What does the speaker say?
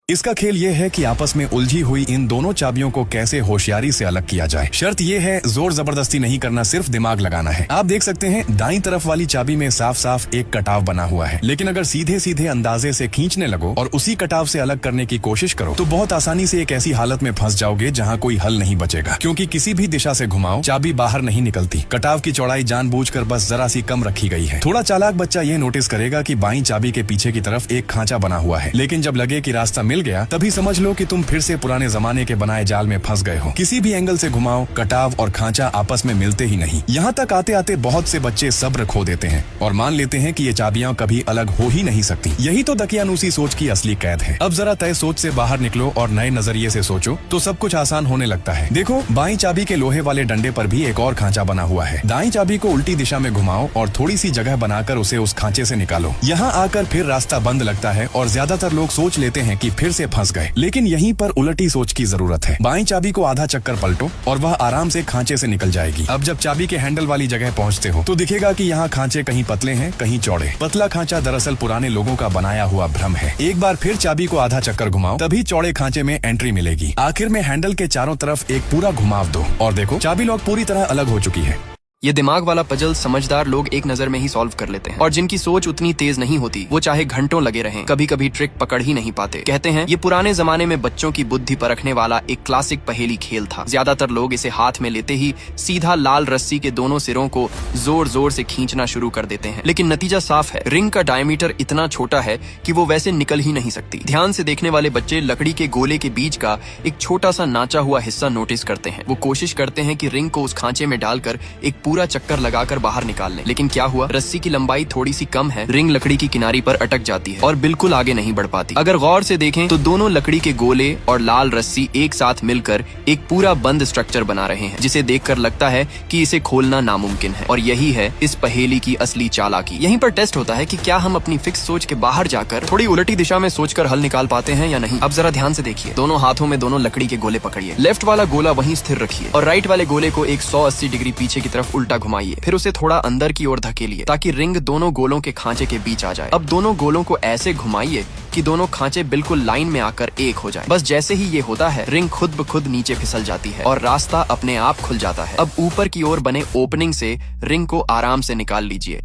इसका खेल ये है कि आपस में उलझी हुई इन दोनों चाबियों को कैसे होशियारी से अलग किया जाए। शर्त ये है, जोर जबरदस्ती नहीं करना, सिर्फ दिमाग लगाना है। आप देख सकते हैं दाईं तरफ वाली चाबी में साफ साफ एक कटाव बना हुआ है, लेकिन अगर सीधे सीधे अंदाजे से खींचने लगो और उसी कटाव से अलग करने की कोशिश करो तो बहुत आसानी से एक ऐसी हालत में फंस जाओगे जहाँ कोई हल नहीं बचेगा, क्योंकि किसी भी दिशा से घुमाओ चाबी बाहर नहीं निकलती। कटाव की चौड़ाई जानबूझकर बस जरा सी कम रखी गई है। थोड़ा चालाक बच्चा ये नोटिस करेगा कि बाईं चाबी के पीछे की तरफ एक खांचा बना हुआ है, लेकिन जब लगे कि रास्ता मिल गया तभी समझ लो कि तुम फिर से पुराने जमाने के बनाए जाल में फंस गए हो। किसी भी एंगल से घुमाओ, कटाव और खांचा आपस में मिलते ही नहीं। यहाँ तक आते आते बहुत से बच्चे सब्र खो देते हैं और मान लेते हैं कि ये चाबियां कभी अलग हो ही नहीं सकती। यही तो दकियानूसी सोच की असली कैद है। अब जरा तय सोच से बाहर निकलो और नए नजरिए से सोचो तो सब कुछ आसान होने लगता है। देखो, बाईं चाबी के लोहे वाले डंडे पर भी एक और खांचा बना हुआ है। दाईं चाबी को उल्टी दिशा में घुमाओ और थोड़ी सी जगह बनाकर उसे उस खांचे से निकालो। यहाँ आकर फिर रास्ता बंद लगता है और ज्यादातर लोग सोच लेते हैं कि फिर से फंस गए, लेकिन यहीं पर उलटी सोच की जरूरत है। बाईं चाबी को आधा चक्कर पलटो और वह आराम से खांचे से निकल जाएगी। अब जब चाबी के हैंडल वाली जगह पहुँचते हो तो दिखेगा कि यहाँ खांचे कहीं पतले हैं, कहीं चौड़े। पतला खांचा दरअसल पुराने लोगों का बनाया हुआ भ्रम है। एक बार फिर चाबी को आधा चक्कर घुमाओ, तभी चौड़े खांचे में एंट्री मिलेगी। आखिर में हैंडल के चारों तरफ एक पूरा घुमाव दो और देखो चाबी लॉक पूरी तरह अलग हो चुकी है। ये दिमाग वाला पजल समझदार लोग एक नजर में ही सॉल्व कर लेते हैं, और जिनकी सोच उतनी तेज नहीं होती वो चाहे घंटों लगे रहें कभी कभी ट्रिक पकड़ ही नहीं पाते। कहते हैं ये पुराने जमाने में बच्चों की बुद्धि परखने वाला एक क्लासिक पहेली खेल था। ज्यादातर लोग इसे हाथ में लेते ही सीधा लाल रस्सी के दोनों सिरों को जोर जोर से खींचना शुरू कर देते हैं, लेकिन नतीजा साफ है। रिंग का डायमीटर इतना छोटा है कि वो वैसे निकल ही नहीं सकती। ध्यान से देखने वाले बच्चे लकड़ी के गोले के बीच का एक छोटा सा नाचा हुआ हिस्सा नोटिस करते हैं। वो कोशिश करते हैं कि रिंग को उस खांचे में डालकर एक पूरा चक्कर लगाकर बाहर निकाल लें, लेकिन क्या हुआ, रस्सी की लंबाई थोड़ी सी कम है। रिंग लकड़ी की किनारी पर अटक जाती है और बिल्कुल आगे नहीं बढ़ पाती। अगर गौर से देखें तो दोनों लकड़ी के गोले और लाल रस्सी एक साथ मिलकर एक पूरा बंद स्ट्रक्चर बना रहे हैं, जिसे देखकर लगता है कि इसे खोलना नामुमकिन है। और यही है इस पहेली की असली चालाकी। यहीं पर टेस्ट होता है कि क्या हम अपनी फिक्स सोच के बाहर जाकर थोड़ी उलटी दिशा में सोचकर हल निकाल पाते हैं या नहीं। अब जरा ध्यान से देखिए, दोनों हाथों में दोनों लकड़ी के गोले पकड़िए। लेफ्ट वाला गोला वहीं स्थिर रखिए और राइट वाले गोले को 180 डिग्री पीछे की तरफ उल्टा घुमाइए। फिर उसे थोड़ा अंदर की ओर धकेलिए ताकि रिंग दोनों गोलों के खांचे के बीच आ जाए। अब दोनों गोलों को ऐसे घुमाइए कि दोनों खांचे बिल्कुल लाइन में आकर एक हो जाए। बस जैसे ही ये होता है, रिंग खुद ब खुद नीचे फिसल जाती है और रास्ता अपने आप खुल जाता है। अब ऊपर की ओर बने ओपनिंग से रिंग को आराम से निकाल लीजिए।